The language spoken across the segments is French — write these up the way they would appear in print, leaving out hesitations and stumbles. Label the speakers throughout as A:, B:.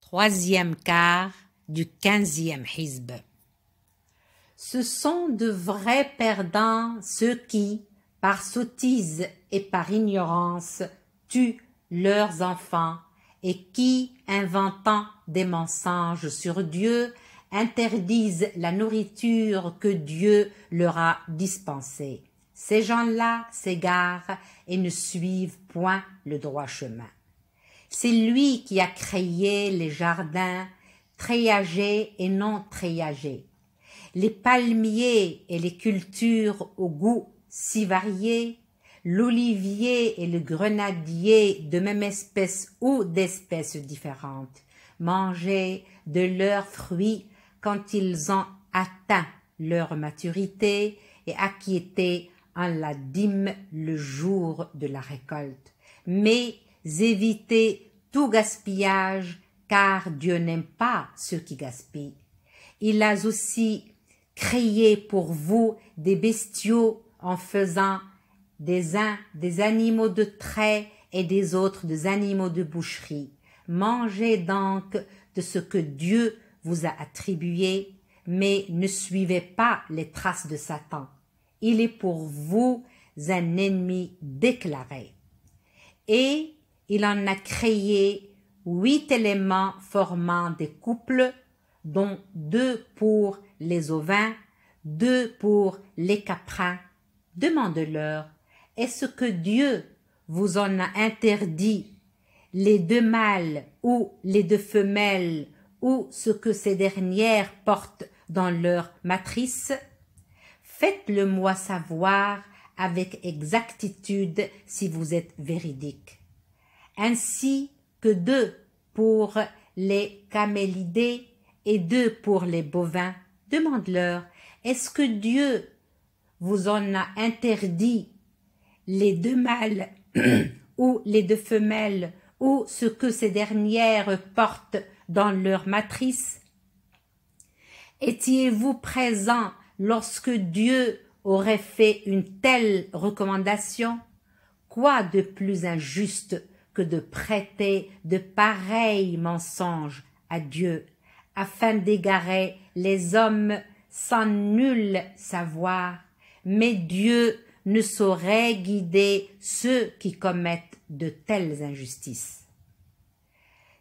A: Troisième quart du 15e hizb. Ce sont de vrais perdants ceux qui, par sottise et par ignorance, tuent leurs enfants et qui, inventant des mensonges sur Dieu, interdisent la nourriture que Dieu leur a dispensée. Ces gens-là s'égarent et ne suivent point le droit chemin. C'est lui qui a créé les jardins treillagés et non treillagés, les palmiers et les cultures au goût si variés, l'olivier et le grenadier de même espèce ou d'espèces différentes. Mangez de leurs fruits quand ils ont atteint leur maturité et acquittés en la dîme le jour de la récolte. Mais évitez tout gaspillage, car Dieu n'aime pas ceux qui gaspillent. Il a aussi créé pour vous des bestiaux en faisant des uns des animaux de trait et des autres des animaux de boucherie. Mangez donc de ce que Dieu vous a attribué, mais ne suivez pas les traces de Satan. Il est pour vous un ennemi déclaré. Et il en a créé 8 éléments formant des couples, dont 2 pour les ovins, 2 pour les caprins. Demandez-leur, est-ce que Dieu vous en a interdit les 2 mâles ou les 2 femelles ou ce que ces dernières portent dans leur matrice? Faites-le-moi savoir avec exactitude si vous êtes véridique. Ainsi que 2 pour les camélidés et 2 pour les bovins. Demande-leur, est-ce que Dieu vous en a interdit les 2 mâles ou les 2 femelles ou ce que ces dernières portent dans leur matrice? Étiez-vous présent lorsque Dieu aurait fait une telle recommandation? Quoi de plus injuste que de prêter de pareils mensonges à Dieu, afin d'égarer les hommes sans nul savoir, mais Dieu ne saurait guider ceux qui commettent de telles injustices.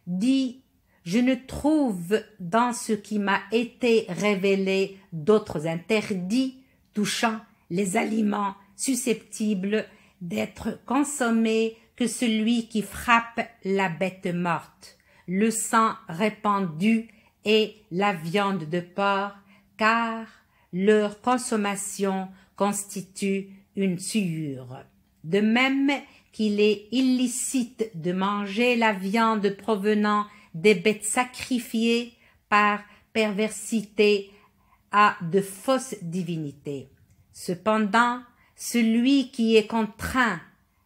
A: Dis, je ne trouve dans ce qui m'a été révélé d'autres interdits touchant les aliments susceptibles d'être consommés que celui qui frappe la bête morte, le sang répandu et la viande de porc, car leur consommation constitue une souillure. De même qu'il est illicite de manger la viande provenant des bêtes sacrifiées par perversité à de fausses divinités. Cependant, celui qui est contraint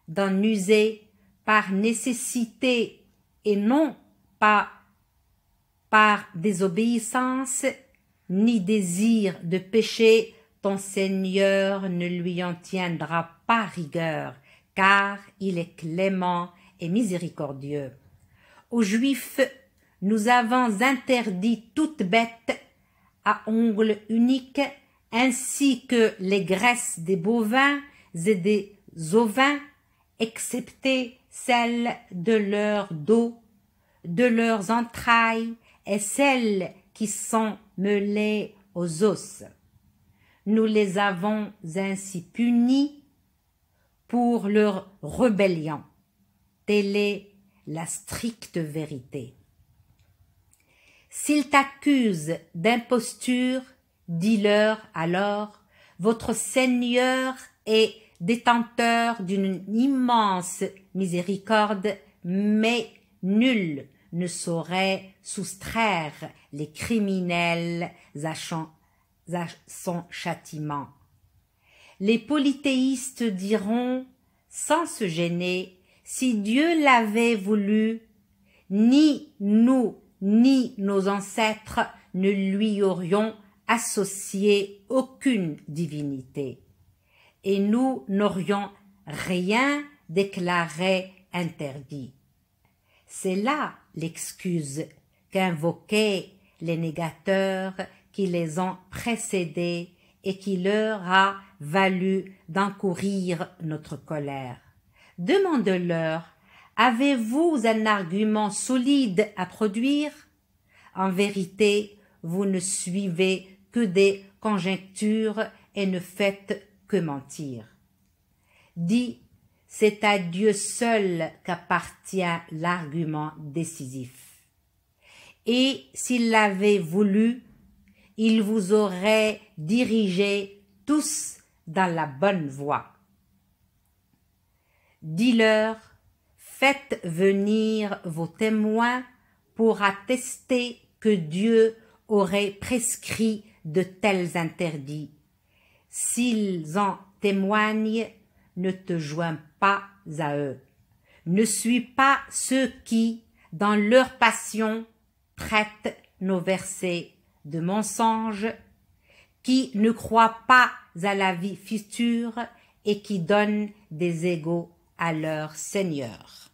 A: d'en user par nécessité et non pas par désobéissance ni désir de péché, ton Seigneur ne lui en tiendra pas rigueur, car il est clément et miséricordieux. Aux Juifs, nous avons interdit toute bête à ongles uniques, ainsi que les graisses des bovins et des ovins, excepté celles de leur dos, de leurs entrailles et celles qui sont mêlées aux os. Nous les avons ainsi punis pour leur rébellion. Telle est la stricte vérité. S'ils t'accusent d'imposture, dis-leur alors, votre Seigneur est détenteur d'une immense miséricorde, mais nul ne saurait soustraire les criminels à son châtiment. Les polythéistes diront, sans se gêner, si Dieu l'avait voulu, ni nous ni nos ancêtres ne lui aurions associé aucune divinité, et nous n'aurions rien déclaré interdit. C'est là l'excuse qu'invoquaient les négateurs qui les ont précédés et qui leur a valu d'encourir notre colère. Demande-leur, avez-vous un argument solide à produire? En vérité, vous ne suivez que des conjectures et ne faites que mentir. Dis, c'est à Dieu seul qu'appartient l'argument décisif. Et s'il l'avait voulu, il vous aurait dirigés tous dans la bonne voie. Dis-leur, faites venir vos témoins pour attester que Dieu aurait prescrit de tels interdits. S'ils en témoignent, ne te joins pas à eux. Ne suis pas ceux qui, dans leur passion, traitent nos versets de mensonges, qui ne croient pas à la vie future et qui donnent des égaux à leur Seigneur.